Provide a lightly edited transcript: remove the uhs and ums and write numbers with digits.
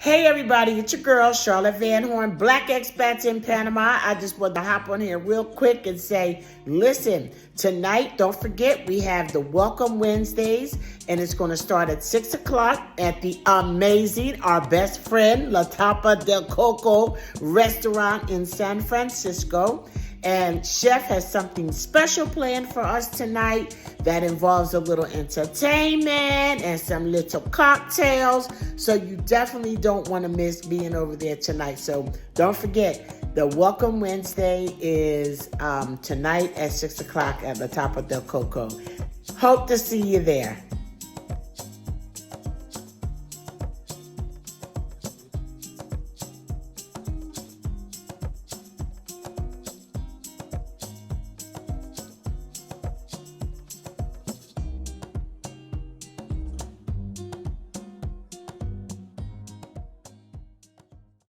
Hey everybody, it's your girl, Charlotte Van Horn, Black Expats in Panama. I just want to hop on here real quick and say, listen, tonight, don't forget, we have the Welcome Wednesdays, and it's going to start at 6 o'clock at the amazing, our best friend, La Tapa del Coco restaurant in San Francisco. And Chef has something special planned for us tonight that involves a little entertainment and some little cocktails. So you definitely don't want to miss being over there tonight. So don't forget, the Welcome Wednesday is tonight at 6 o'clock at La Tapa del Coco. Hope to see you there.